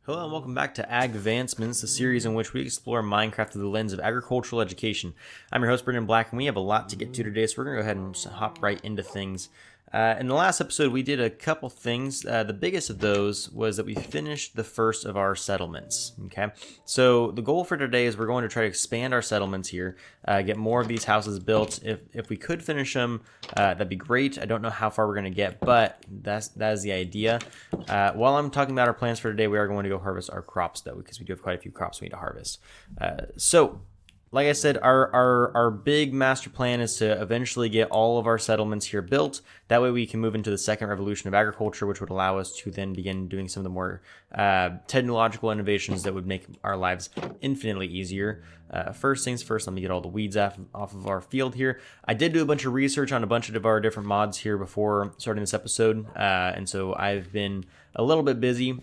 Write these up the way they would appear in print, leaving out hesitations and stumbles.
Hello and welcome back to Agvancements, the series in which we explore Minecraft through the lens of agricultural education. I'm your host, Brendan Black, and we have a lot to get to today, so we're going to go ahead and just hop right into things. In the last episode, we did a couple things. The biggest of those was that we finished the first of our settlements. Okay, so the goal for today is we're going to try to expand our settlements here, get more of these houses built. If we could finish them, that'd be great. I don't know how far we're going to get, but that is the idea. While I'm talking about our plans for today, we are going to go harvest our crops, though, because we do have quite a few crops we need to harvest. Like I said, our big master plan is to eventually get all of our settlements here built. That way we can move into the second revolution of agriculture, which would allow us to then begin doing some of the more technological innovations that would make our lives infinitely easier. First things first, let me get all the weeds off of our field here. I did do a bunch of research on a bunch of our different mods here before starting this episode, and so I've been a little bit busy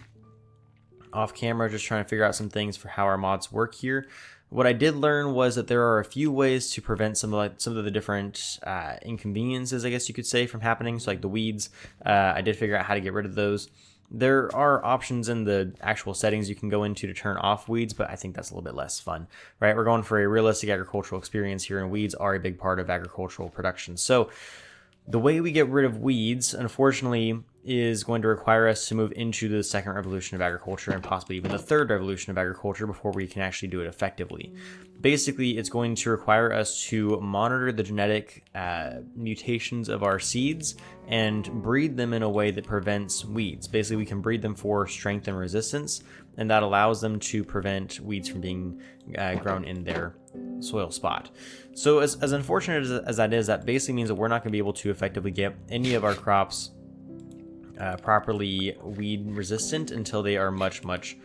off camera just trying to figure out some things for how our mods work here. What I did learn was that there are a few ways to prevent some of the different inconveniences, I guess you could say, from happening. So like the weeds, I did figure out how to get rid of those. There are options in the actual settings you can go into to turn off weeds, but I think that's a little bit less fun, right? We're going for a realistic agricultural experience here, and weeds are a big part of agricultural production. So the way we get rid of weeds, unfortunately, is going to require us to move into the second revolution of agriculture and possibly even the third revolution of agriculture before we can actually do it effectively. Basically, it's going to require us to monitor the genetic mutations of our seeds and breed them in a way that prevents weeds. Basically, we can breed them for strength and resistance, and that allows them to prevent weeds from being grown in their soil spot. So as unfortunate as that is, that basically means that we're not going to be able to effectively get any of our crops properly weed resistant until they are much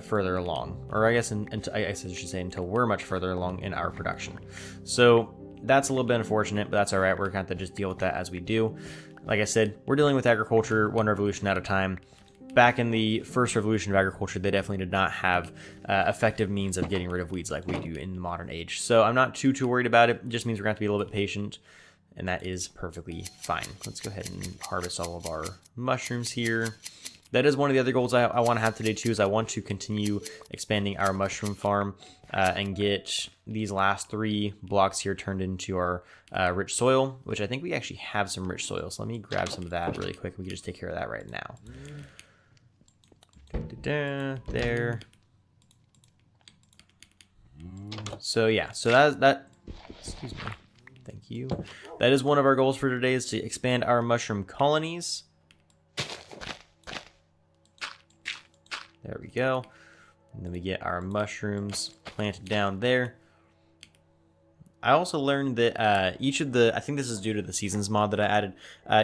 further along, or I guess I should say until we're much further along in our production. So that's a little bit unfortunate, but that's all right. We're going to have to just deal with that as we do. Like I said, we're dealing with agriculture one revolution at a time. Back in the first revolution of agriculture, they definitely did not have effective means of getting rid of weeds like we do in the modern age. So I'm not too worried about it. It just means we're going to have to be a little bit patient, and that is perfectly fine. Let's go ahead and harvest all of our mushrooms here. That is one of the other goals I want to have today too, is I want to continue expanding our mushroom farm and get these last 3 blocks here turned into our rich soil, which I think we actually have some rich soil. So let me grab some of that really quick. We can just take care of that right now. There. So yeah, so that excuse me. Thank you. That is one of our goals for today, is to expand our mushroom colonies. There we go. And then we get our mushrooms planted down there. I also learned that I think this is due to the seasons mod that I added,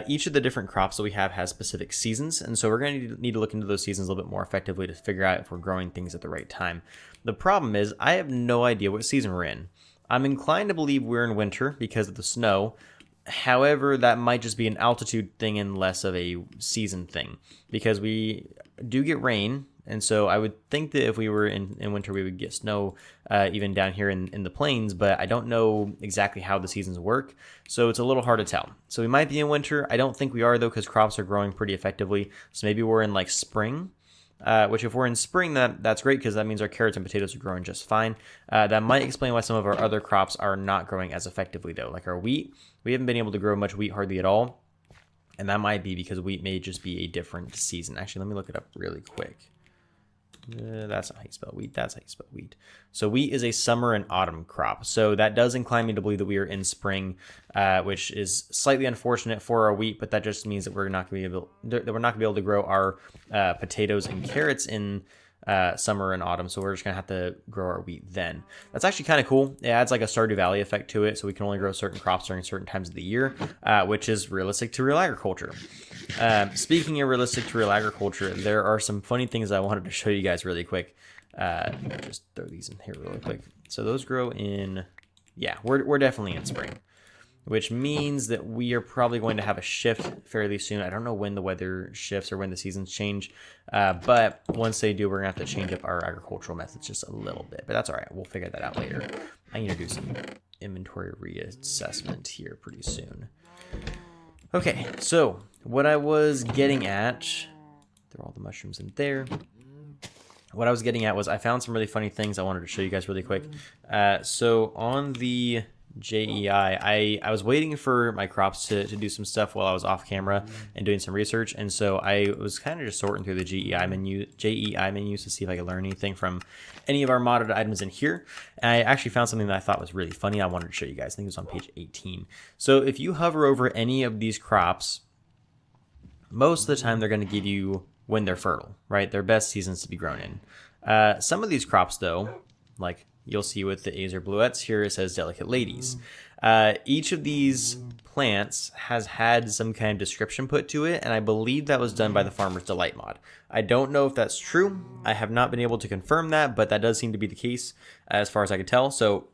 each of the different crops that we have has specific seasons, and so we're going to need to look into those seasons a little bit more effectively to figure out if we're growing things at the right time. The problem is I have no idea what season we're in. I'm inclined to believe we're in winter because of the snow. However, that might just be an altitude thing and less of a season thing, because we do get rain. And so I would think that if we were in winter, we would get snow even down here in the plains, but I don't know exactly how the seasons work. So it's a little hard to tell. So we might be in winter. I don't think we are, though, because crops are growing pretty effectively. So maybe we're in like spring. Which if we're in spring, that's great, because that means our carrots and potatoes are growing just fine. That might explain why some of our other crops are not growing as effectively, though. Like our wheat, we haven't been able to grow much wheat hardly at all. And that might be because wheat may just be a different season. Actually, let me look it up really quick. That's not how you spell wheat. That's how you spell wheat. So wheat is a summer and autumn crop. So that does incline me to believe that we are in spring, which is slightly unfortunate for our wheat, but that just means that we're not going to be able to grow our potatoes and carrots in summer and autumn. So we're just going to have to grow our wheat then. That's actually kind of cool. It adds like a Stardew Valley effect to it, so we can only grow certain crops during certain times of the year, which is realistic to real agriculture. Speaking of realistic to real agriculture, there are some funny things I wanted to show you guys really quick. Just throw these in here really quick. So those grow in, yeah, we're definitely in spring, which means that we are probably going to have a shift fairly soon. I don't know when the weather shifts or when the seasons change, but once they do, we're gonna have to change up our agricultural methods just a little bit, but that's all right. We'll figure that out later. I need to do some inventory reassessment here pretty soon. Okay, so what I was getting at, throw all the mushrooms in there. what I was getting at was I found some really funny things I wanted to show you guys really quick. So on the JEI, I was waiting for my crops to do some stuff while I was off camera and doing some research, and so I was kind of just sorting through the JEI menus to see if I could learn anything from any of our modded items in here. And I actually found something that I thought was really funny. I wanted to show you guys. I think it was on page 18. So if you hover over any of these crops, most of the time they're going to give you when they're fertile, right? Their best seasons to be grown in. Some of these crops, though, like you'll see with the Azer Bluettes, here it says Delicate Ladies. Each of these plants has had some kind of description put to it, and I believe that was done by the Farmer's Delight mod. I don't know if that's true. I have not been able to confirm that, but that does seem to be the case as far as I could tell. So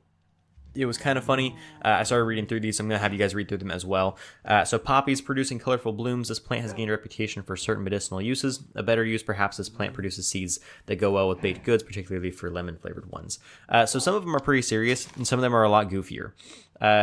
it was kind of funny. I started reading through these. I'm going to have you guys read through them as well. So poppies producing colorful blooms. This plant has gained a reputation for certain medicinal uses. A better use, perhaps, this plant produces seeds that go well with baked goods, particularly for lemon-flavored ones. So some of them are pretty serious, and some of them are a lot goofier.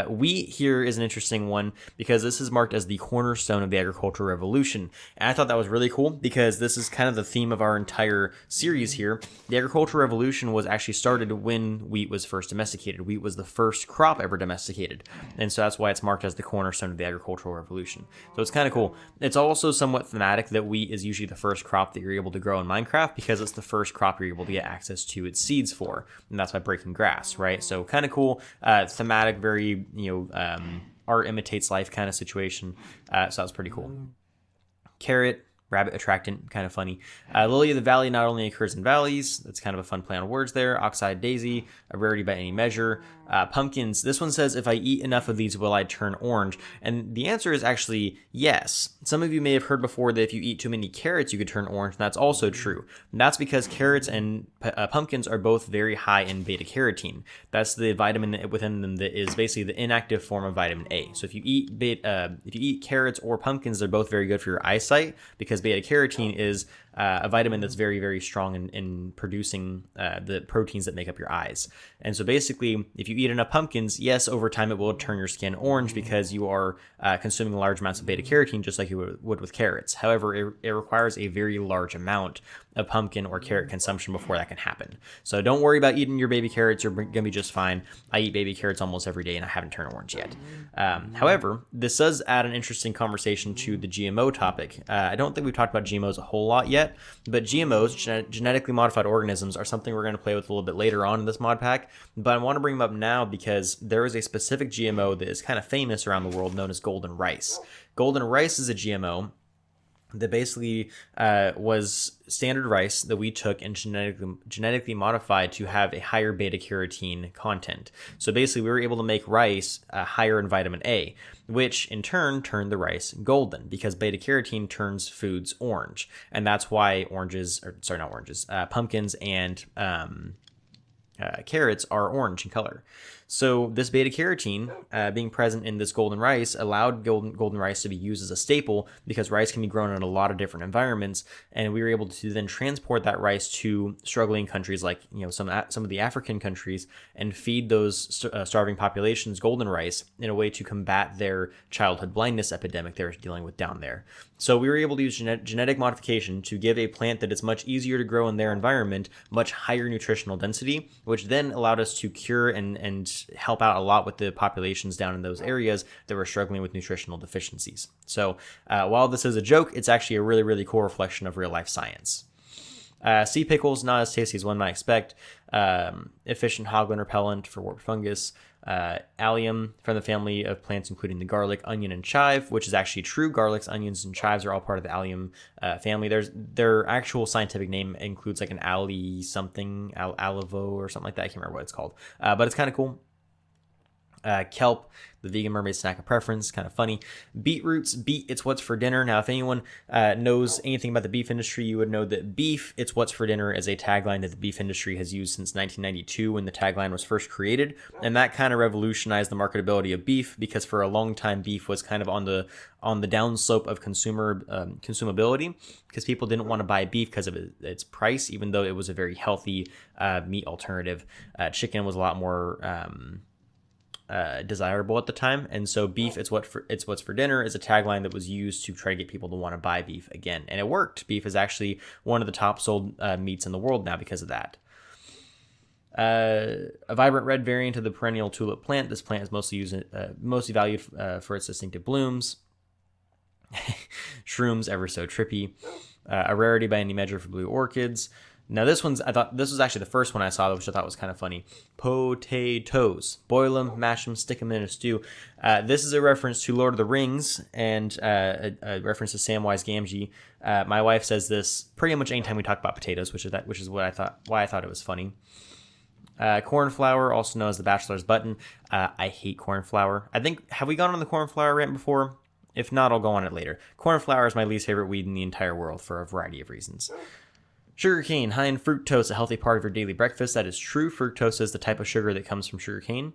Wheat here is an interesting one because this is marked as the cornerstone of the agricultural revolution. And I thought that was really cool because this is kind of the theme of our entire series here. The agricultural revolution was actually started when wheat was first domesticated. Wheat was the first crop ever domesticated. And so that's why it's marked as the cornerstone of the agricultural revolution. So it's kind of cool. It's also somewhat thematic that wheat is usually the first crop that you're able to grow in Minecraft because it's the first crop you're able to get access to its seeds for. And that's by breaking grass, right? So kind of cool, thematic, very art imitates life kind of situation. So that was pretty cool. Carrot, rabbit attractant, kind of funny. Lily of the Valley not only occurs in valleys, that's kind of a fun play on words there. Oxeye daisy, a rarity by any measure. Pumpkins, this one says, if I eat enough of these, will I turn orange? And the answer is actually yes. Some of you may have heard before that if you eat too many carrots, you could turn orange, and that's also true. And that's because carrots and pumpkins are both very high in beta carotene. That's the vitamin within them that is basically the inactive form of vitamin A. So if you eat carrots or pumpkins, they're both very good for your eyesight because beta carotene is a vitamin that's very, very strong in producing the proteins that make up your eyes. And so basically, if you eat enough pumpkins, yes, over time it will turn your skin orange because you are consuming large amounts of beta carotene just like you would with carrots. However, it requires a very large amount of pumpkin or carrot consumption before that can happen. So don't worry about eating your baby carrots. You're going to be just fine. I eat baby carrots almost every day and I haven't turned orange yet. However, this does add an interesting conversation to the GMO topic. I don't think we've talked about GMOs a whole lot yet, but GMOs, genetically modified organisms, are something we're going to play with a little bit later on in this mod pack. But I want to bring them up now because there is a specific GMO that is kind of famous around the world known as golden rice. Golden rice is a GMO that basically was standard rice that we took and genetically modified to have a higher beta carotene content. So basically, we were able to make rice higher in vitamin A, which in turn turned the rice golden because beta carotene turns foods orange, and that's why pumpkins and carrots are orange in color. So this beta carotene being present in this golden rice allowed golden rice to be used as a staple because rice can be grown in a lot of different environments, and we were able to then transport that rice to struggling countries like some of the African countries and feed those starving populations golden rice in a way to combat their childhood blindness epidemic they're dealing with down there. So we were able to use genetic modification to give a plant that is much easier to grow in their environment, much higher nutritional density, which then allowed us to cure and help out a lot with the populations down in those areas that were struggling with nutritional deficiencies. So while this is a joke, it's actually a really, really cool reflection of real life science. Sea pickles, not as tasty as one might expect. Efficient hogland repellent for warped fungus. Allium from the family of plants including the garlic, onion, and chive, which is actually true. Garlics, onions, and chives are all part of the allium family. Their actual scientific name includes like an something, alivo or something like that. I can't remember what it's called, but it's kind of cool. Kelp, the vegan mermaid snack of preference, kind of funny. Beetroots, it's what's for dinner. Now, if anyone knows anything about the beef industry, you would know that beef, it's what's for dinner is a tagline that the beef industry has used since 1992 when the tagline was first created. And that kind of revolutionized the marketability of beef because for a long time, beef was kind of on the downslope of consumability because people didn't want to buy beef because of its price, even though it was a very healthy meat alternative. Chicken was a lot more desirable at the time, and so beef it's what's for dinner is a tagline that was used to try to get people to want to buy beef again, and it worked. Beef is actually one of the top sold meats in the world now because of that. A vibrant red variant of the perennial tulip plant. This plant is mostly valued for its distinctive blooms. Shrooms, ever so trippy. A rarity by any measure for blue orchids. Now I thought this was actually the first one I saw, which I thought was kind of funny. Potatoes. Boil them, mash them, stick them in a stew. This is a reference to Lord of the Rings and a reference to Samwise Gamgee. My wife says this pretty much anytime we talk about potatoes, which is why I thought it was funny. Cornflower, also known as the bachelor's button. I hate cornflower. Have we gone on the cornflower rant before? If not, I'll go on it later. Cornflower is my least favorite weed in the entire world for a variety of reasons. Sugarcane, high in fructose, a healthy part of your daily breakfast. That is true. Fructose is the type of sugar that comes from sugarcane.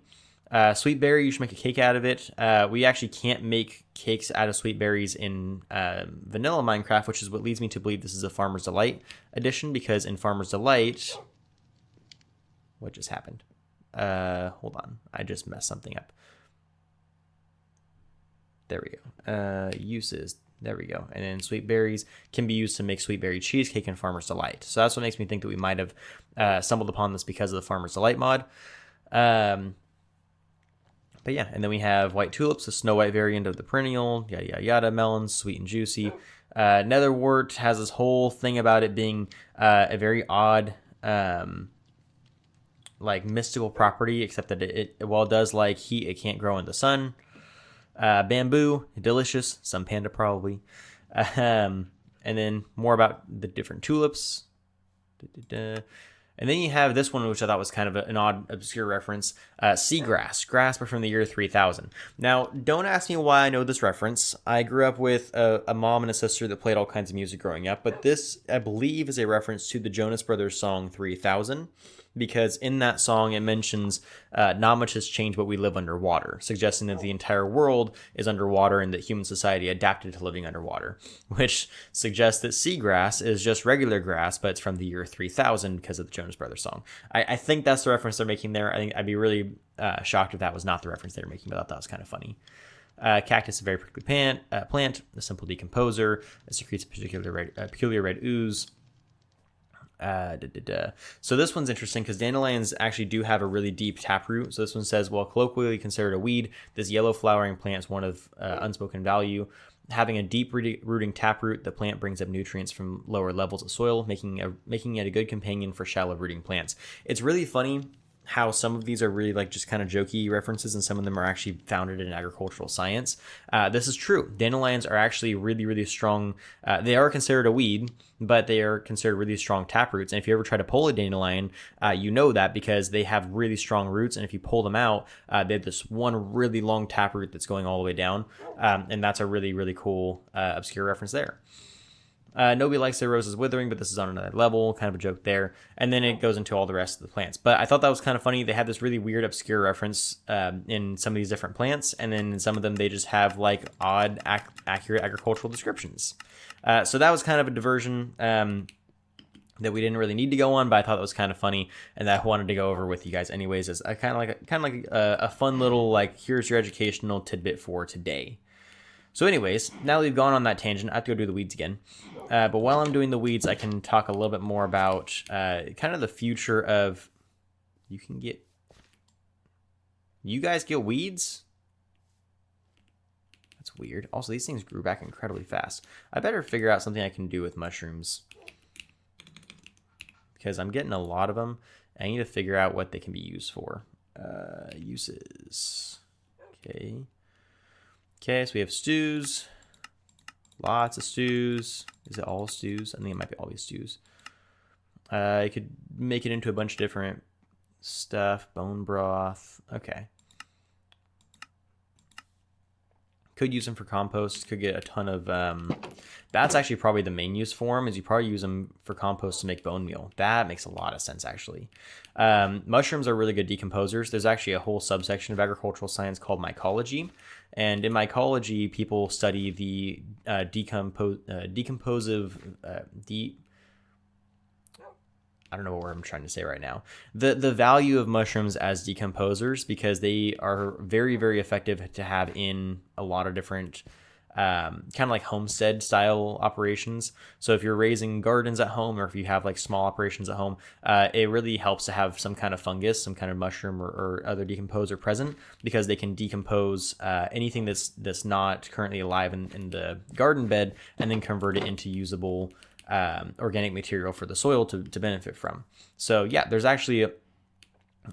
Sweet berry, you should make a cake out of it. We actually can't make cakes out of sweet berries in vanilla Minecraft, which is what leads me to believe this is a Farmer's Delight edition, because in Farmer's Delight... What just happened? Hold on. I just messed something up. There we go. Uses. There we go. And then sweet berries can be used to make sweet berry cheesecake and Farmer's Delight. So that's what makes me think that we might have stumbled upon this because of the Farmer's Delight mod. But yeah, and then we have white tulips, the snow white variant of the perennial, yada, yada, yada, melons, sweet and juicy. Netherwort has this whole thing about it being a very odd... like mystical property, except that while it does like heat, it can't grow in the sun. Bamboo, delicious, some panda probably. And then more about the different tulips. And then you have this one, which I thought was kind of an odd, obscure reference. Seagrass, grass but from the year 3000. Now, don't ask me why I know this reference. I grew up with a mom and a sister that played all kinds of music growing up, but this, I believe, is a reference to the Jonas Brothers song 3000, because in that song it mentions not much has changed, but we live underwater, suggesting that the entire world is underwater and that human society adapted to living underwater, which suggests that seagrass is just regular grass, but it's from the year 3000 because of the Jonas Brothers song. I think that's the reference they're making there. I think I'd be really shocked if that was not the reference they were making, but I thought that was kind of funny. Cactus, a very prickly plant, a simple decomposer. It secretes a peculiar red ooze. So this one's interesting because dandelions actually do have a really deep taproot. So this one says, while colloquially considered a weed, this yellow flowering plant is one of unspoken value. Having a deep rooting taproot, the plant brings up nutrients from lower levels of soil, making it a good companion for shallow rooting plants. It's really funny how some of these are really like just kind of jokey references and some of them are actually founded in agricultural science. This is true. Dandelions are actually really, really strong. They are considered a weed, but they are considered really strong taproots. And if you ever try to pull a dandelion, you know that because they have really strong roots. And if you pull them out, they have this one really long taproot that's going all the way down. And that's a really, really cool obscure reference there. Nobody likes their roses withering, but this is on another level, kind of a joke there. And then it goes into all the rest of the plants. But I thought that was kind of funny. They had this really weird, obscure reference in some of these different plants. And then in some of them, they just have like odd, accurate agricultural descriptions. So that was kind of a diversion that we didn't really need to go on, but I thought that was kind of funny. And that I wanted to go over with you guys anyways, as kind of like a fun little, like, here's your educational tidbit for today. So anyways, now that we've gone on that tangent, I have to go do the weeds again. But while I'm doing the weeds, I can talk a little bit more about kind of the future of... You guys get weeds? That's weird. Also, these things grew back incredibly fast. I better figure out something I can do with mushrooms, because I'm getting a lot of them. I need to figure out what they can be used for. Uses. Okay, so we have stews. Lots of stews. Is it all stews? I think it might be always stews. You could make it into a bunch of different stuff. Bone broth. Okay. Could use them for compost. Could get a ton of... that's actually probably the main use for them, is you probably use them for compost to make bone meal. That makes a lot of sense, actually. Mushrooms are really good decomposers. There's actually a whole subsection of agricultural science called mycology. And in mycology, people study the decomposive I don't know what I'm trying to say right now. The value of mushrooms as decomposers, because they are very, very effective to have in a lot of different kind of like homestead style operations. So if you're raising gardens at home, or if you have like small operations at home, it really helps to have some kind of fungus, some kind of mushroom or other decomposer present, because they can decompose anything that's not currently alive in the garden bed, and then convert it into usable organic material for the soil to benefit from. So yeah, there's actually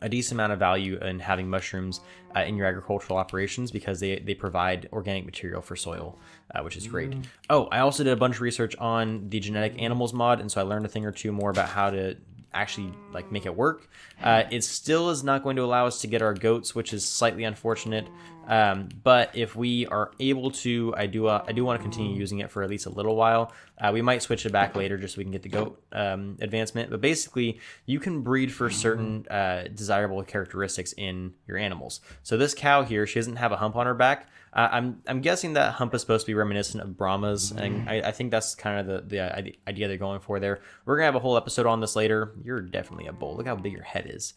a decent amount of value in having mushrooms in your agricultural operations, because they provide organic material for soil, which is great. Oh, I also did a bunch of research on the genetic animals mod, and so I learned a thing or two more about how to actually like make it work. It still is not going to allow us to get our goats, which is slightly unfortunate. But if we are able to, I do want to continue using it for at least a little while. We might switch it back later just so we can get the goat advancement. But basically, you can breed for certain desirable characteristics in your animals. So this cow here, she doesn't have a hump on her back. I'm guessing that hump is supposed to be reminiscent of Brahmas, and I think that's kind of the idea they're going for there. We're gonna have a whole episode on this later. You're definitely a bull. Look how big your head is.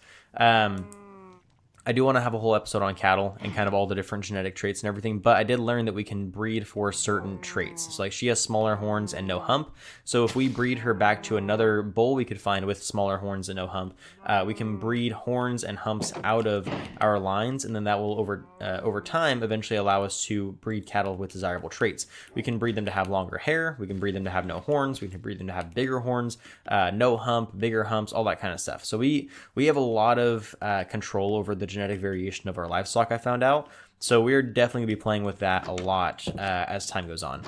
I do want to have a whole episode on cattle and kind of all the different genetic traits and everything, but I did learn that we can breed for certain traits. So like she has smaller horns and no hump. So if we breed her back to another bull we could find with smaller horns and no hump, we can breed horns and humps out of our lines, and then that will over time eventually allow us to breed cattle with desirable traits. We can breed them to have longer hair, we can breed them to have no horns, we can breed them to have bigger horns, no hump, bigger humps, all that kind of stuff. So we have a lot of control over the genetic variation of our livestock, I found out. So we're definitely going to be playing with that a lot as time goes on.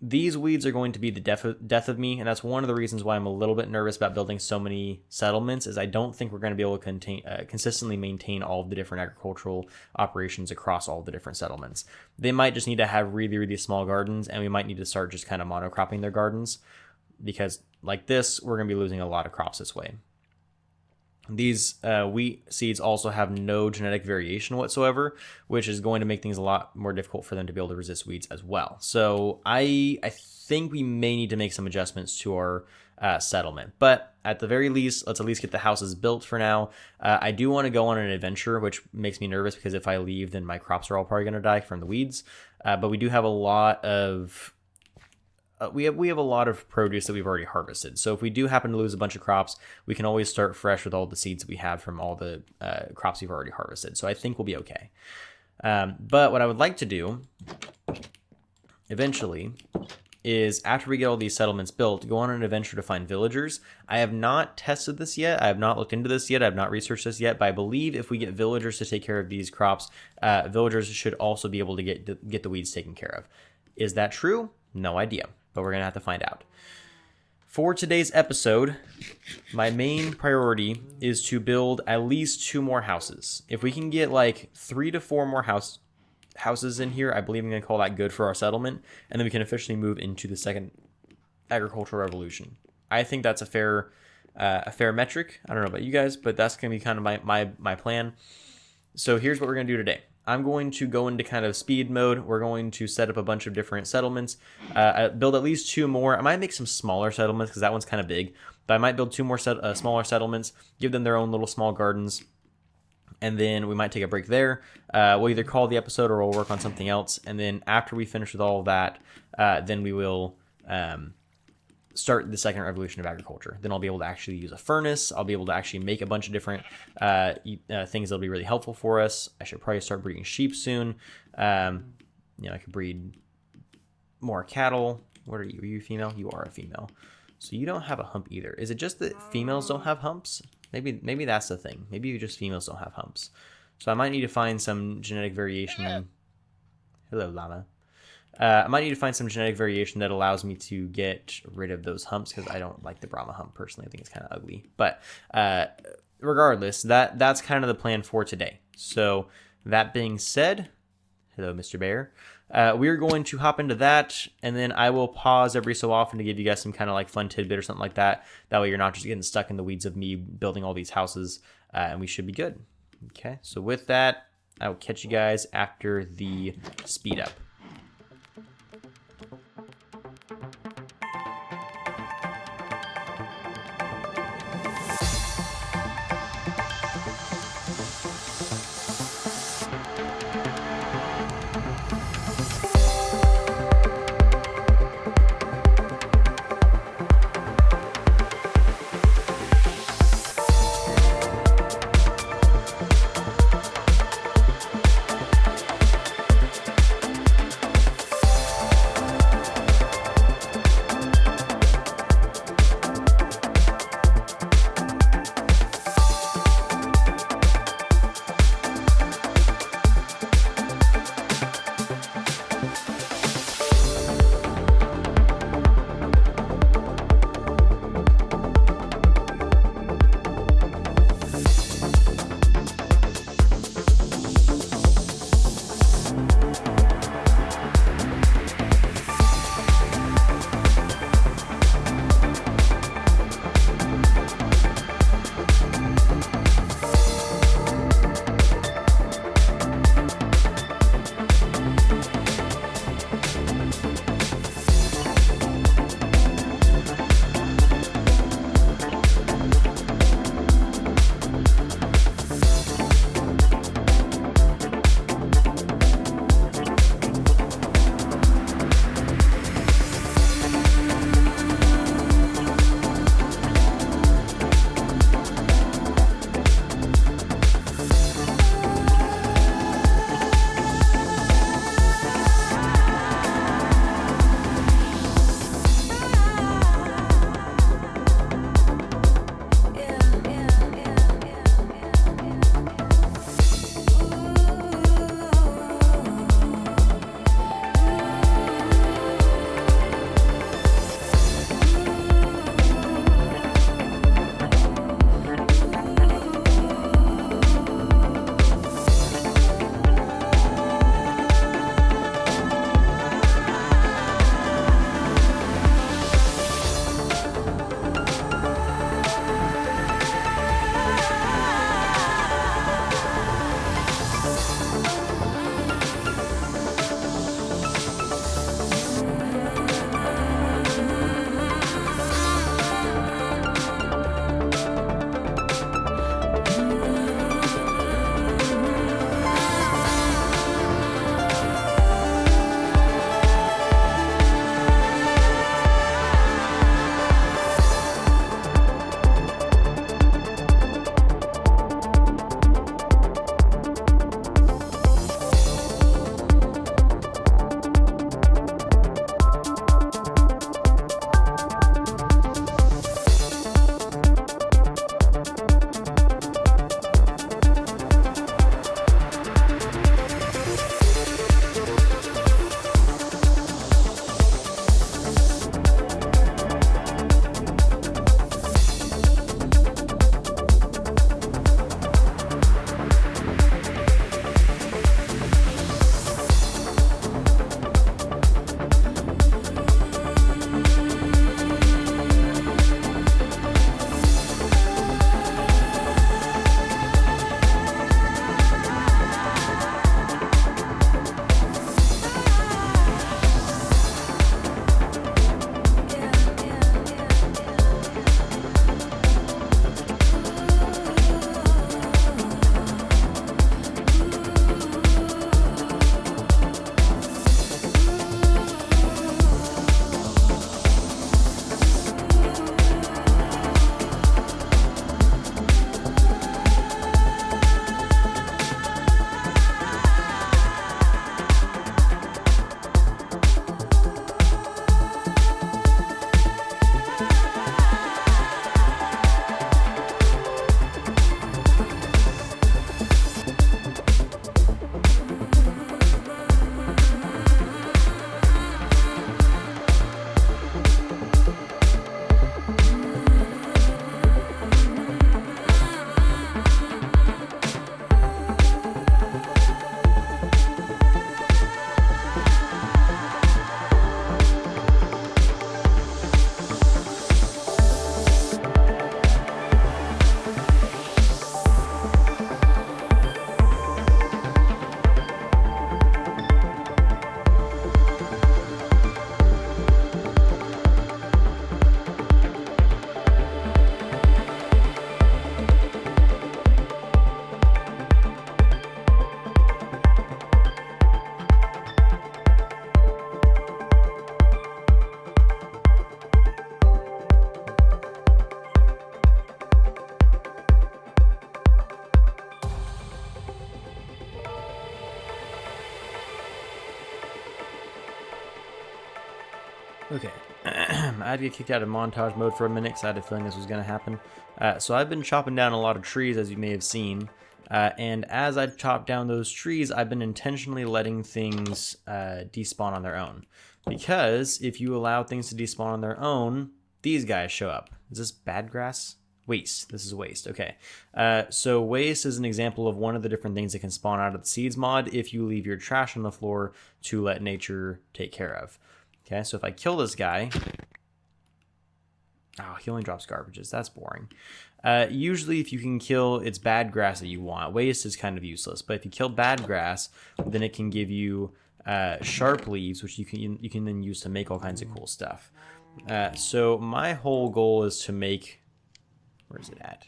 These weeds are going to be the death of me, and that's one of the reasons why I'm a little bit nervous about building so many settlements, is I don't think we're going to be able to consistently maintain all of the different agricultural operations across all the different settlements. They might just need to have really, really small gardens, and we might need to start just kind of monocropping their gardens, because like this, we're going to be losing a lot of crops this way. These wheat seeds also have no genetic variation whatsoever, which is going to make things a lot more difficult for them to be able to resist weeds as well. So I think we may need to make some adjustments to our settlement. But at the very least, let's at least get the houses built for now. I do want to go on an adventure, which makes me nervous because if I leave, then my crops are all probably going to die from the weeds. But we do have a lot of... we have a lot of produce that we've already harvested. So if we do happen to lose a bunch of crops, we can always start fresh with all the seeds we have from all the crops we've already harvested. So I think we'll be okay. But what I would like to do eventually is, after we get all these settlements built, go on an adventure to find villagers. I have not tested this yet. I have not looked into this yet. I have not researched this yet. But I believe if we get villagers to take care of these crops, villagers should also be able to get the weeds taken care of. Is that true? No idea. But we're going to have to find out. For today's episode, my main priority is to build at least 2 more houses. If we can get like 3 to 4 more houses in here, I believe I'm going to call that good for our settlement. And then we can officially move into the second agricultural revolution. I think that's a fair metric. I don't know about you guys, but that's going to be kind of my plan. So here's what we're going to do today. I'm going to go into kind of speed mode. We're going to set up a bunch of different settlements, build at least 2 more. I might make some smaller settlements because that one's kind of big, but I might build 2 more smaller settlements, give them their own little small gardens, and then we might take a break there. We'll either call the episode or we'll work on something else, and then after we finish with all of that, then we will start the second revolution of agriculture. Then I'll be able to actually use a furnace. I'll be able to actually make a bunch of different things that'll be really helpful for us. I should probably start breeding sheep soon. I could breed more cattle. What are you? Are you female? You are a female. So you don't have a hump either. Is it just that females don't have humps? Maybe that's the thing. Maybe just females don't have humps. So I might need to find some genetic variation. Hello, llama. I might need to find some genetic variation that allows me to get rid of those humps, because I don't like the Brahma hump personally. I think it's kind of ugly. But regardless, that's kind of the plan for today. So that being said, hello, Mr. Bear. We're going to hop into that, and then I will pause every so often to give you guys some kind of like fun tidbit or something like that. That way you're not just getting stuck in the weeds of me building all these houses, and we should be good. Okay, so with that, I will catch you guys after the speed up. Okay, I had to get kicked out of montage mode for a minute because I had a feeling this was going to happen. So I've been chopping down a lot of trees, as you may have seen. And as I chop down those trees, I've been intentionally letting things despawn on their own. Because if you allow things to despawn on their own, these guys show up. Is this bad grass? Waste. This is waste. Okay. So waste is an example of one of the different things that can spawn out of the seeds mod if you leave your trash on the floor to let nature take care of. Okay, so if I kill this guy... Oh, he only drops garbages. That's boring. Usually if you can kill, it's bad grass that you want. Waste is kind of useless, but if you kill bad grass, then it can give you sharp leaves, which you can then use to make all kinds of cool stuff. So my whole goal is to make... Where is it at?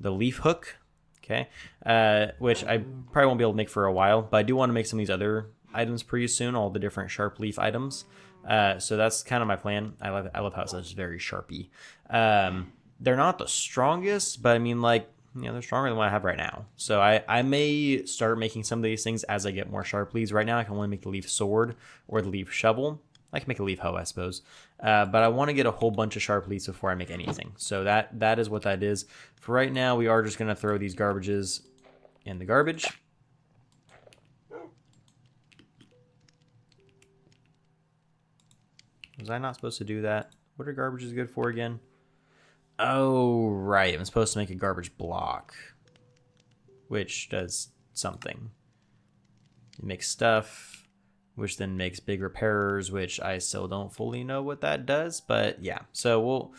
The leaf hook. Okay, which I probably won't be able to make for a while, but I do want to make some of these other items pretty soon, all the different sharp leaf items. So that's kind of my plan. I love how it's very sharpy. They're not the strongest, but I mean, like, you know, they're stronger than what I have right now. So I may start making some of these things as I get more sharp leaves. Right now I can only make the leaf sword or the leaf shovel. I can make a leaf hoe, I suppose. But I want to get a whole bunch of sharp leaves before I make anything. So that is what that is. For right now, we are just going to throw these garbages in the garbage. Was I not supposed to do that? What are garbages good for again? Oh, right. I'm supposed to make a garbage block, which does something. It makes stuff, which then makes big repairers, which I still don't fully know what that does. But yeah, so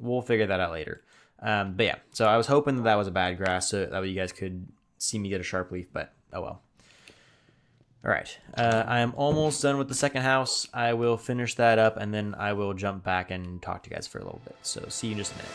we'll figure that out later. But yeah, so I was hoping that was a bad grass so that way you guys could see me get a sharp leaf, but oh well. All right, I am almost done with the second house. I will finish that up, and then I will jump back and talk to you guys for a little bit. So see you in just a minute.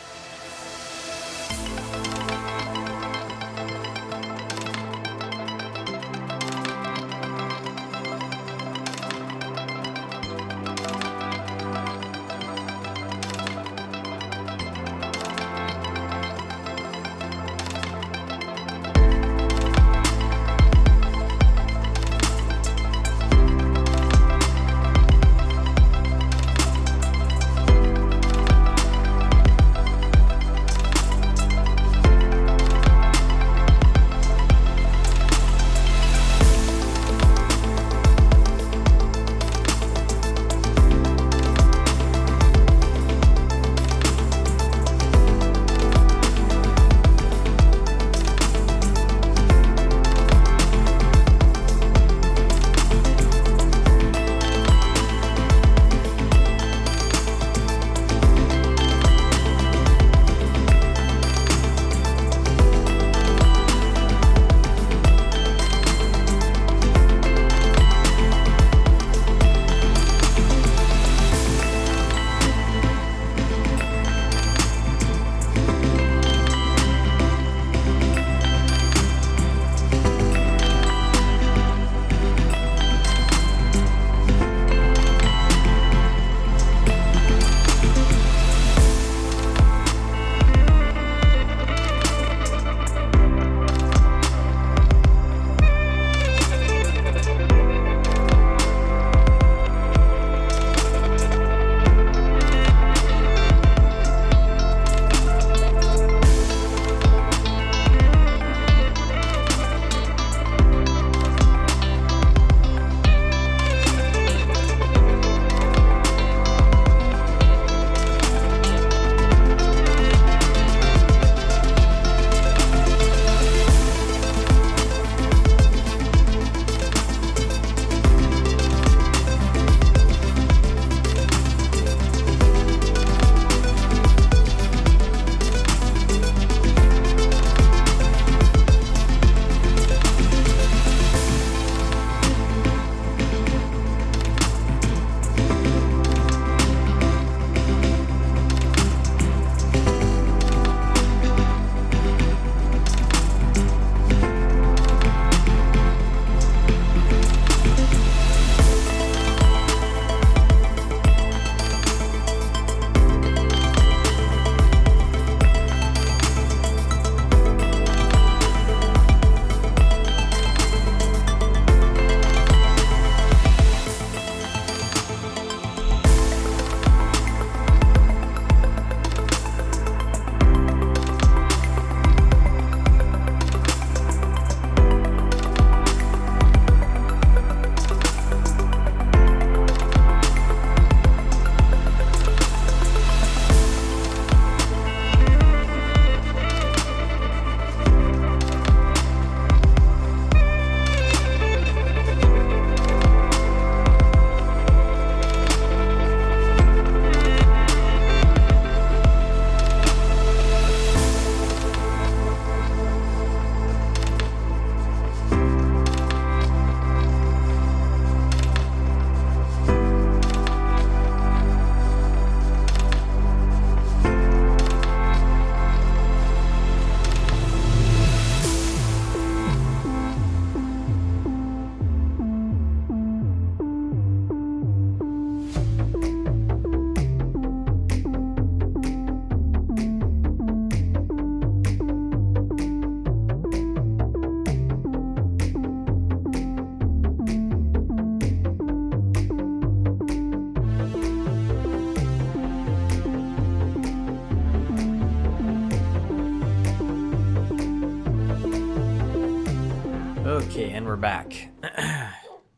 and we're back.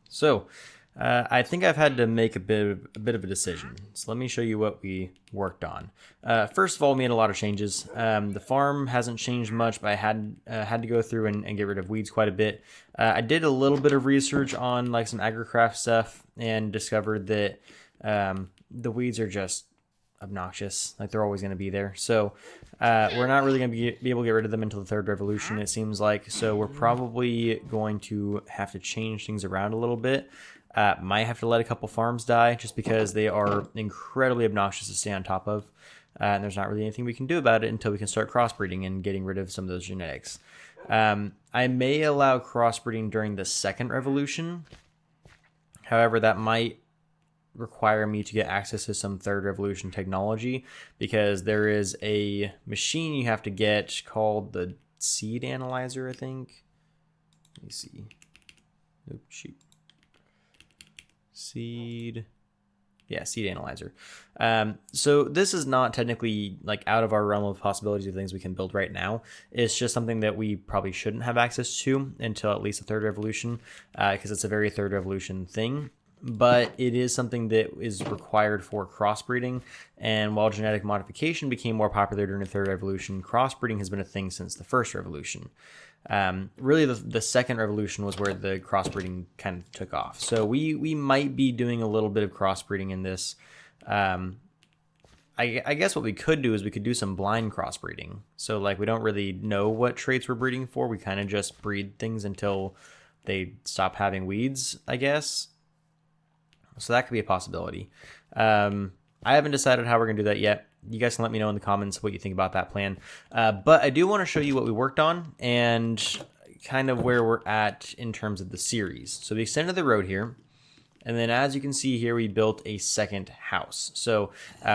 So, I think I've had to make a bit of a decision. So let me show you what we worked on. First of all, we made a lot of changes. The farm hasn't changed much, but I had to go through and get rid of weeds quite a bit. I did a little bit of research on like some Agricraft stuff and discovered that the weeds are just obnoxious. Like they're always going to be there. So we're not really going to be able to get rid of them until the third revolution, it seems like. So we're probably going to have to change things around a little bit. Might have to let a couple farms die just because they are incredibly obnoxious to stay on top of. And there's not really anything we can do about it until we can start crossbreeding and getting rid of some of those genetics. I may allow crossbreeding during the second revolution. However, that might require me to get access to some third revolution technology because there is a machine you have to get called the seed analyzer, I think. Let me see. Oops, shoot. Seed analyzer. So this is not technically like out of our realm of possibilities of things we can build right now. It's just something that we probably shouldn't have access to until at least the third revolution, because it's a very third revolution thing. But it is something that is required for crossbreeding. And while genetic modification became more popular during the third revolution, crossbreeding has been a thing since the first revolution. Really, the second revolution was where the crossbreeding kind of took off. So we might be doing a little bit of crossbreeding in this. I guess what we could do is we could do some blind crossbreeding. So like we don't really know what traits we're breeding for. We kind of just breed things until they stop having weeds, I guess. So that could be a possibility. I haven't decided how we're going to do that yet. You guys can let me know in the comments what you think about that plan. But I do want to show you what we worked on and kind of where we're at in terms of the series. So we extended the road here. And then as you can see here, we built a second house. So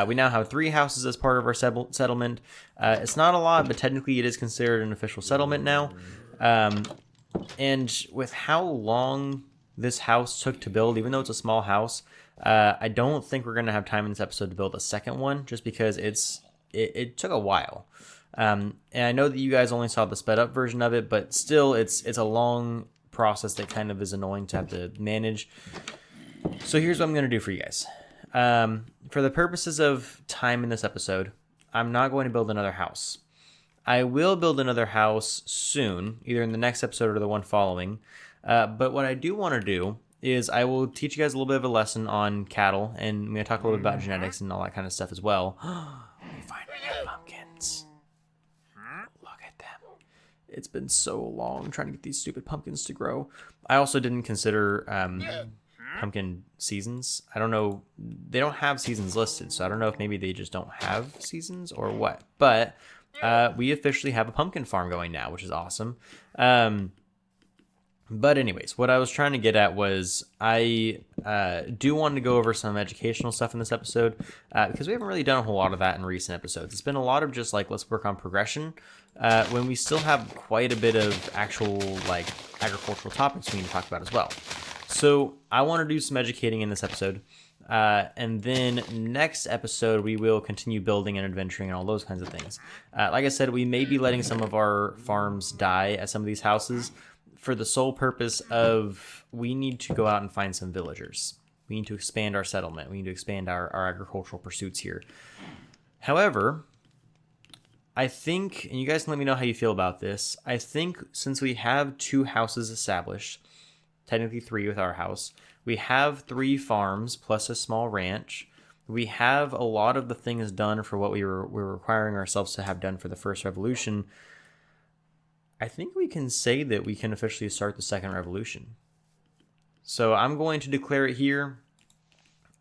we now have 3 houses as part of our settlement. It's not a lot, but technically it is considered an official settlement now. And with how long this house took to build, even though it's a small house, I don't think we're going to have time in this episode to build a second one just because it took a while. And I know that you guys only saw the sped up version of it, but still it's a long process that kind of is annoying to have to manage. So here's what I'm going to do for you guys. For the purposes of time in this episode, I'm not going to build another house. I will build another house soon, either in the next episode or the one following. But what I do want to do is I will teach you guys a little bit of a lesson on cattle, and I'm going to talk a little bit about genetics and all that kind of stuff as well. We finally have pumpkins. Look at them. It's been so long trying to get these stupid pumpkins to grow. I also didn't consider pumpkin seasons. I don't know. They don't have seasons listed, so I don't know if maybe they just don't have seasons or what. But we officially have a pumpkin farm going now, which is awesome. But anyways, what I was trying to get at was I do want to go over some educational stuff in this episode because we haven't really done a whole lot of that in recent episodes. It's been a lot of just like, let's work on progression when we still have quite a bit of actual like agricultural topics we need to talk about as well. So I want to do some educating in this episode. And then next episode, we will continue building and adventuring and all those kinds of things. Like I said, we may be letting some of our farms die at some of these houses for the sole purpose of we need to go out and find some villagers. We need to expand our settlement. We need to expand our agricultural pursuits here. However, I think, and you guys can let me know how you feel about this, I think since we have 2 houses established, technically 3 with our house, we have 3 farms plus a small ranch. We have a lot of the things done for what we're requiring ourselves to have done for the first revolution. I think we can say that we can officially start the second revolution. So I'm going to declare it here.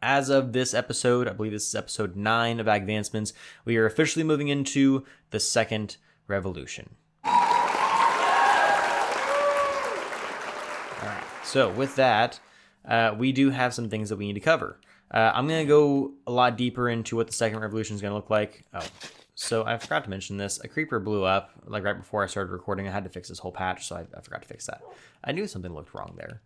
As of this episode, I believe this is episode 9 of Agvancements, we are officially moving into the second revolution. All right. So with that, we do have some things that we need to cover. I'm going to go a lot deeper into what the second revolution is going to look like. So I forgot to mention this. A creeper blew up like right before I started recording. I had to fix this whole patch, so I forgot to fix that. I knew something looked wrong there.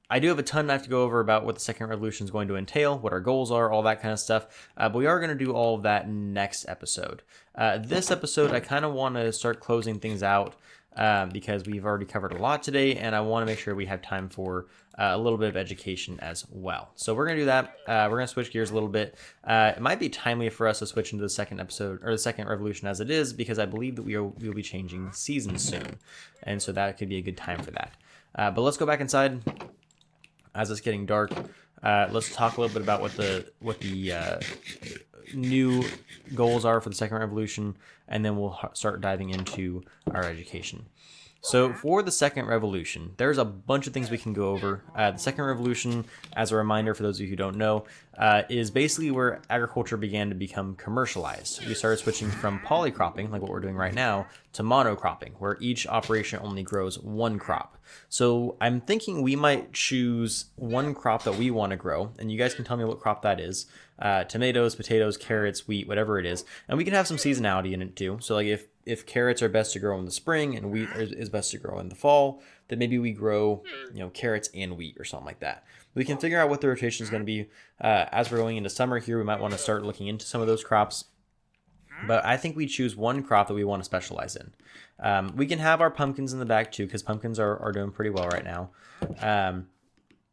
I do have a ton I have to go over about what the second revolution is going to entail, what our goals are, all that kind of stuff. But we are going to do all of that next episode. This episode, I kind of want to start closing things out because we've already covered a lot today, and I want to make sure we have time for a little bit of education as well. So we're going to do that. We're going to switch gears a little bit. It might be timely for us to switch into the second episode, or the second revolution as it is, because I believe that we'll be changing seasons soon, and so that could be a good time for that. But let's go back inside as it's getting dark. Let's talk a little bit about what the new goals are for the second revolution, and then we'll start diving into our education. So for the second revolution, there's a bunch of things we can go over. The second revolution, as a reminder for those of you who don't know, is basically where agriculture began to become commercialized. We started switching from polycropping, like what we're doing right now, to monocropping, where each operation only grows one crop. So I'm thinking we might choose one crop that we want to grow, and you guys can tell me what crop that is. Tomatoes, potatoes, carrots, wheat, whatever it is. And we can have some seasonality in it too. So like if carrots are best to grow in the spring and wheat is best to grow in the fall, then maybe we grow, carrots and wheat or something like that. We can figure out what the rotation is going to be. As we're going into summer here, we might want to start looking into some of those crops. But I think we choose one crop that we want to specialize in. We can have our pumpkins in the back too, because pumpkins are doing pretty well right now.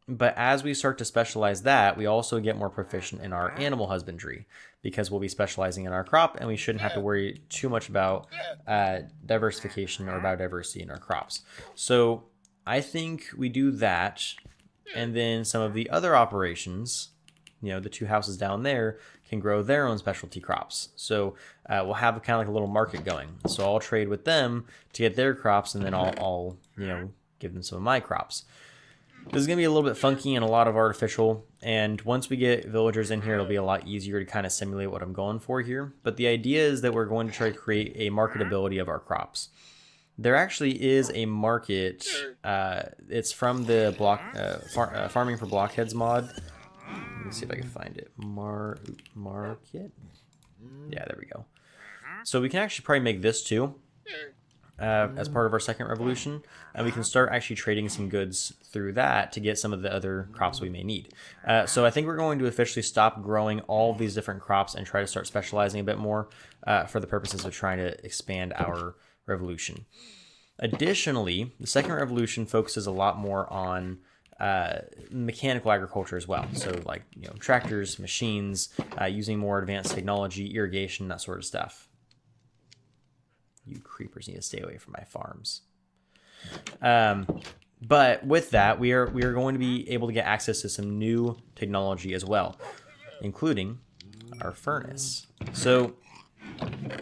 But as we start to specialize that, we also get more proficient in our animal husbandry, because we'll be specializing in our crop, and we shouldn't have to worry too much about diversification or biodiversity in our crops. So I think we do that, and then some of the other operations, the two houses down there, can grow their own specialty crops. So we'll have kind of like a little market going. So I'll trade with them to get their crops, and then I'll give them some of my crops. This is going to be a little bit funky and a lot of artificial, and once we get villagers in here, it'll be a lot easier to kind of simulate what I'm going for here. But the idea is that we're going to try to create a marketability of our crops. There actually is a market. It's from the Farming for Blockheads mod. Let me see if I can find it. Market? Yeah, there we go. So we can actually probably make this too. As part of our second revolution, and we can start actually trading some goods through that to get some of the other crops we may need. So I think we're going to officially stop growing all of these different crops and try to start specializing a bit more for the purposes of trying to expand our revolution. Additionally, the second revolution focuses a lot more on mechanical agriculture as well. So like tractors, machines, using more advanced technology, irrigation, that sort of stuff. You creepers need to stay away from my farms. But with that, we are going to be able to get access to some new technology as well, including our furnace. So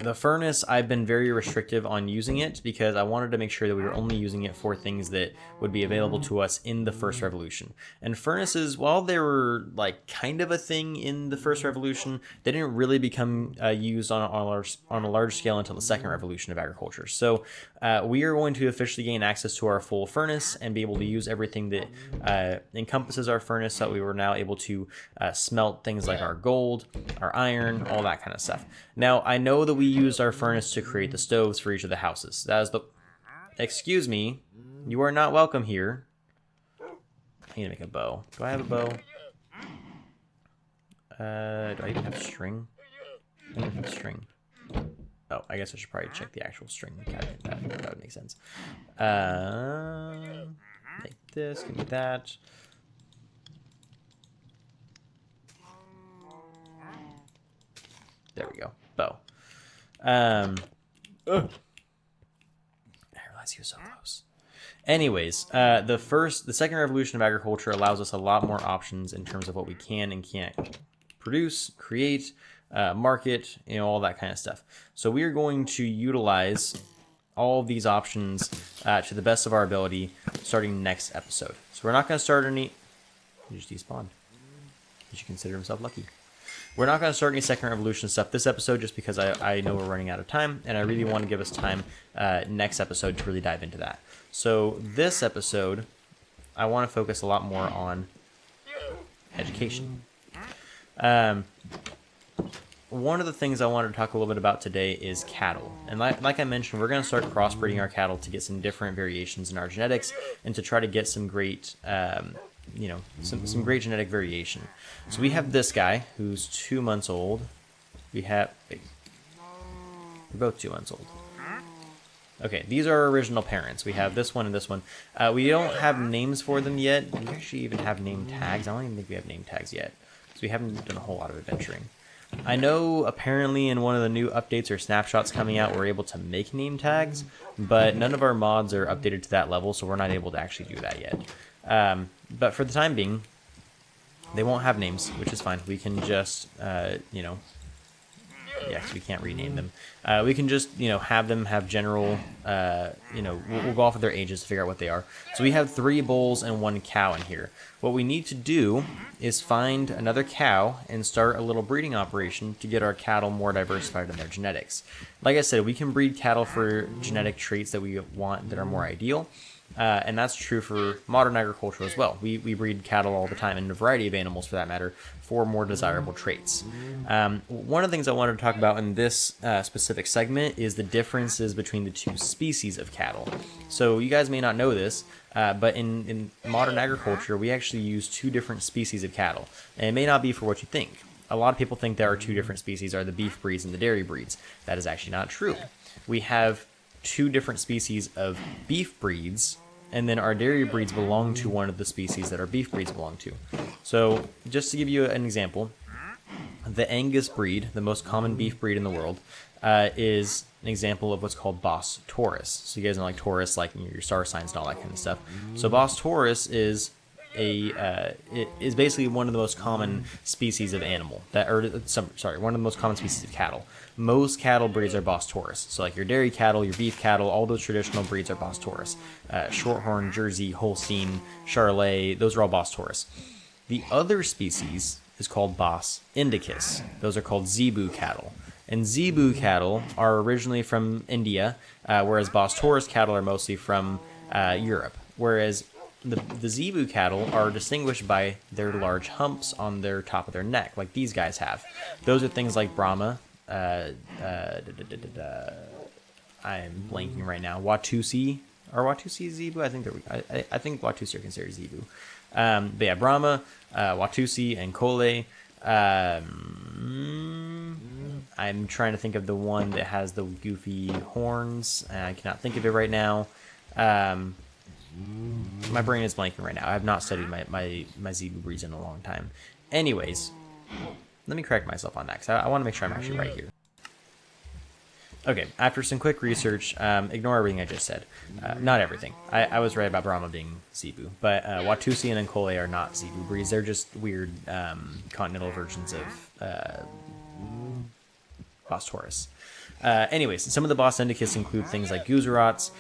the furnace, I've been very restrictive on using it because I wanted to make sure that we were only using it for things that would be available to us in the first revolution. And furnaces, while they were like kind of a thing in the first revolution, they didn't really become used on a large scale until the second revolution of agriculture. So we are going to officially gain access to our full furnace and be able to use everything that encompasses our furnace, so that we were now able to smelt things like our gold, our iron, all that kind of stuff. Now, I know that we used our furnace to create the stoves for each of the houses. That is the... Excuse me. You are not welcome here. I need to make a bow. Do I have a bow? Do I even have string? I don't have string. Oh, I guess I should probably check the actual string cabinet. That would make sense. Make this, give me that. There we go. Bow. I realized he was so close. Anyways, the second revolution of agriculture allows us a lot more options in terms of what we can and can't produce, create, market, all that kind of stuff. So we are going to utilize all of these options to the best of our ability starting next episode. So we're not going to start any... He just despawned. He should consider himself lucky. We're not going to start any second revolution stuff this episode just because I know we're running out of time, and I really want to give us time next episode to really dive into that. So this episode, I want to focus a lot more on education. One of the things I wanted to talk a little bit about today is cattle. And like I mentioned, we're going to start crossbreeding our cattle to get some different variations in our genetics and to try to get some great... some great genetic variation. So we have this guy who's 2 months old. We're both 2 months old. Okay, these are our original parents. We have this one and this one. We don't have names for them yet. We actually even have name tags. I don't even think we have name tags yet, because we haven't done a whole lot of adventuring. I know apparently in one of the new updates or snapshots coming out, we're able to make name tags, but none of our mods are updated to that level, so we're not able to actually do that yet. But for the time being, they won't have names, which is fine. We can just, you know, yes, we can't rename them. We can just, you know, have them have general, you know, we'll go off of their ages to figure out what they are. So we have 3 bulls and 1 cow in here. What we need to do is find another cow and start a little breeding operation to get our cattle more diversified in their genetics. Like I said, we can breed cattle for genetic traits that we want that are more ideal. And that's true for modern agriculture as well. We breed cattle all the time, and a variety of animals for that matter, for more desirable traits. One of the things I wanted to talk about in this specific segment is the differences between the 2 species of cattle. So you guys may not know this, but in modern agriculture, we actually use 2 different species of cattle. And it may not be for what you think. A lot of people think there are 2 different species, are the beef breeds and the dairy breeds. That is actually not true. We have 2 different species of beef breeds, and then our dairy breeds belong to one of the species that our beef breeds belong to. So just to give you an example, the Angus breed, the most common beef breed in the world, is an example of what's called Bos Taurus. So you guys know, like Taurus, like your star signs and all that kind of stuff. So Bos Taurus is it is basically one of the most common species of animal one of the most common species of cattle. Most cattle breeds are Bos Taurus. So like your dairy cattle, your beef cattle, all those traditional breeds are Bos Taurus. Shorthorn, Jersey, Holstein, Charolais, those are all Bos Taurus. The other species is called Bos Indicus. Those are called Zebu cattle. And Zebu cattle are originally from India, whereas Bos Taurus cattle are mostly from Europe. Whereas the Zebu cattle are distinguished by their large humps on their top of their neck, like these guys have. Those are things like Brahma. I am blanking right now. Watusi. Are Watusi Zebu? I think Watusi are considered Zebu. But yeah, Brahma, Watusi, and Kole. I'm trying to think of the one that has the goofy horns. I cannot think of it right now. My brain is blanking right now. I have not studied my Zebu breeds in a long time. Anyways, let me correct myself on that, because I want to make sure I'm actually right here. Okay, after some quick research, ignore everything I just said. Not everything. I was right about Brahma being Zebu, but Watusi and Nkole are not Zebu breeds. They're just weird continental versions of Bos Taurus. Anyways, some of the Bos Indicus include things like Guzerats.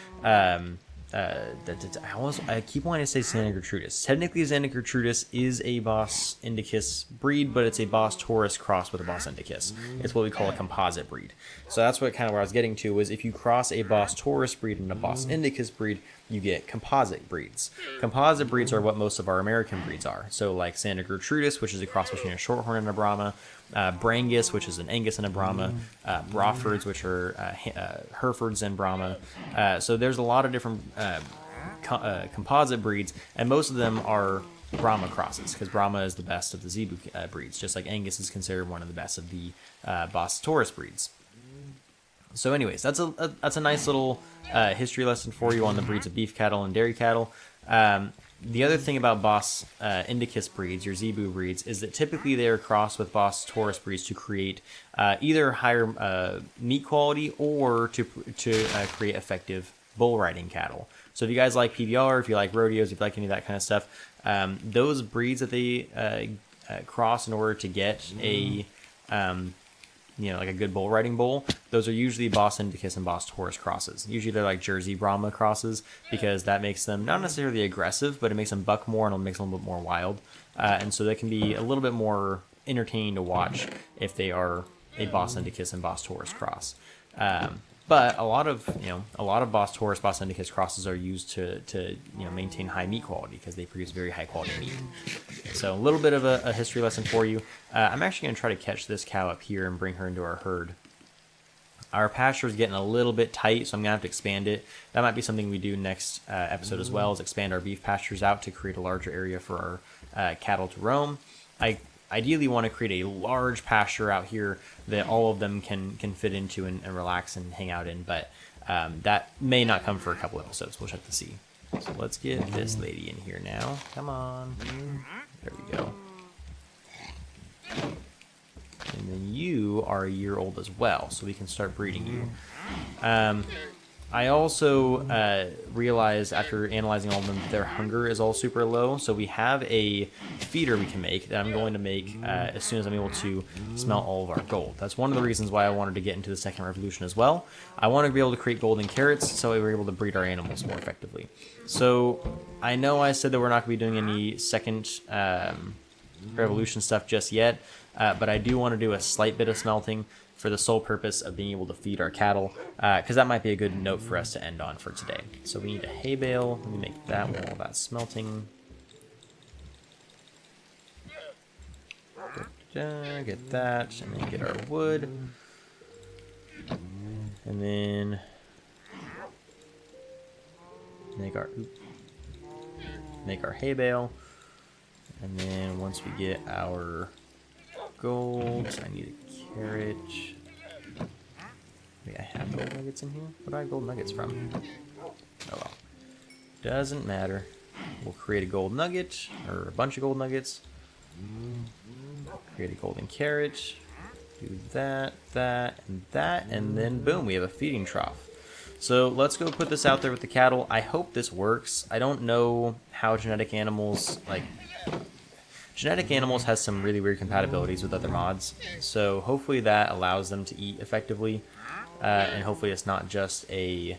I keep wanting to say Xana Gertrudis. Technically, Xana Gertrudis is a Bos Indicus breed, but it's a Bos Taurus cross with a Bos Indicus. It's what we call a composite breed. So that's what kind of where I was getting to, was if you cross a Bos Taurus breed and a Bos Indicus breed, you get composite breeds. Composite breeds are what most of our American breeds are. So like Xana Gertrudis, which is a cross between a Shorthorn and a Brahma, Brangus, which is an Angus and a Brahma, Brofords, which are Herefords and Brahma. So there's a lot of different composite breeds, and most of them are Brahma crosses, because Brahma is the best of the Zebu breeds, just like Angus is considered one of the best of the Bos Taurus breeds. So anyways, that's a nice little history lesson for you on the breeds of beef cattle and dairy cattle. The other thing about Bos Indicus breeds, your Zebu breeds, is that typically they are crossed with Bos Taurus breeds to create either higher meat quality or to create effective bull riding cattle. So if you guys like PBR, if you like rodeos, if you like any of that kind of stuff, those breeds that they cross in order to get a like a good bull riding bull, those are usually Bos Indicus and Bos Taurus crosses. Usually they're like Jersey Brahma crosses, because that makes them not necessarily aggressive, but it makes them buck more and it makes them a little bit more wild. And so they can be a little bit more entertaining to watch if they are a Bos Indicus and Bos Taurus cross. But a lot of Bos Taurus, Bos Indicus crosses are used to maintain high meat quality, because they produce very high quality meat. So a little bit of a history lesson for you. I'm actually going to try to catch this cow up here and bring her into our herd. Our pasture is getting a little bit tight, so I'm going to have to expand it. That might be something we do next episode as well, is expand our beef pastures out to create a larger area for our cattle to roam. I ideally want to create a large pasture out here that all of them can fit into and relax and hang out in, but that may not come for a couple episodes. We'll check to see. So let's get this lady in here now. Come on. There we go. And then you are a year old as well, so we can start breeding you. I also realized after analyzing all of them, their hunger is all super low. So we have a feeder we can make that I'm going to make as soon as I'm able to smelt all of our gold. That's one of the reasons why I wanted to get into the second revolution as well. I want to be able to create golden carrots so we were able to breed our animals more effectively. So I know I said that we're not going to be doing any second revolution stuff just yet, but I do want to do a slight bit of smelting for the sole purpose of being able to feed our cattle, because that might be a good note for us to end on for today. So we need a hay bale. Let me make that while that's smelting. Get that, and then get our wood. And then make our hay bale. And then once we get our gold, I need a carrot. Wait, I have gold nuggets in here? Where do I have gold nuggets from? Oh well. Doesn't matter. We'll create a gold nugget, or a bunch of gold nuggets. Create a golden carrot. Do that, that, and then boom, we have a feeding trough. So let's go put this out there with the cattle. I hope this works. I don't know how genetic animals, like... Genetic animals has some really weird compatibilities with other mods, so hopefully that allows them to eat effectively, and hopefully it's not just a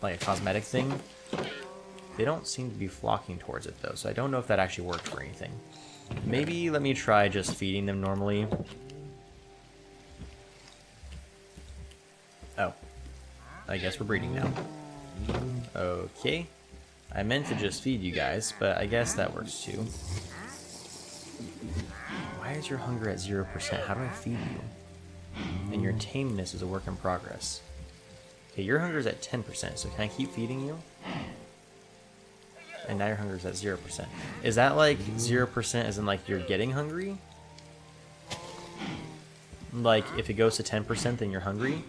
like a cosmetic thing. They don't seem to be flocking towards it though, so I don't know if that actually worked for anything. Maybe let me try just feeding them normally. Oh, I guess we're breeding now. Okay. I meant to just feed you guys, but I guess that works too. Why is your hunger at 0%? How do I feed you? And your tameness is a work in progress. Okay, your hunger is at 10%, so can I keep feeding you? And now your hunger is at 0%. Is that like 0% as in like you're getting hungry? Like if it goes to 10%, then you're hungry?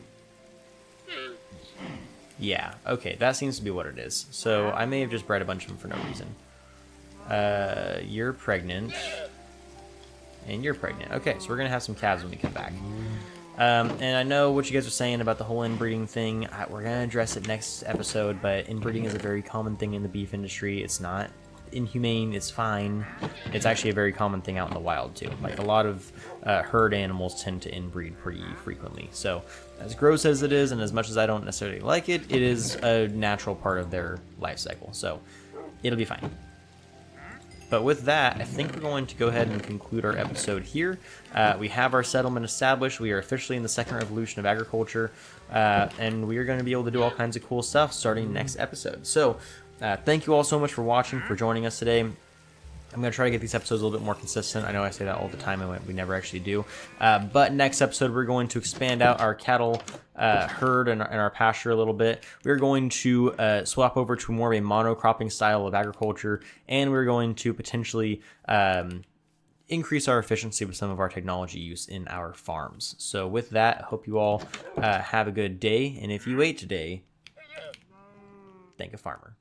Yeah, okay, that seems to be what it is. So I may have just bred a bunch of them for no reason. You're pregnant. And you're pregnant. Okay, so we're going to have some calves when we come back. And I know what you guys are saying about the whole inbreeding thing. We're going to address it next episode, but inbreeding is a very common thing in the beef industry. It's not inhumane, it's fine. It's actually a very common thing out in the wild too. Like a lot of herd animals tend to inbreed pretty frequently. So as gross as it is, and as much as I don't necessarily like it, it is a natural part of their life cycle. So it'll be fine. But with that, I think we're going to go ahead and conclude our episode here. We have our settlement established. We are officially in the second revolution of agriculture, and we are going to be able to do all kinds of cool stuff starting next episode. So thank you all so much for watching, for joining us today. I'm going to try to get these episodes a little bit more consistent. I know I say that all the time, and we never actually do. But next episode, we're going to expand out our cattle herd and our pasture a little bit. We're going to swap over to more of a monocropping style of agriculture, and we're going to potentially increase our efficiency with some of our technology use in our farms. So with that, I hope you all have a good day. And if you ate today, thank a farmer.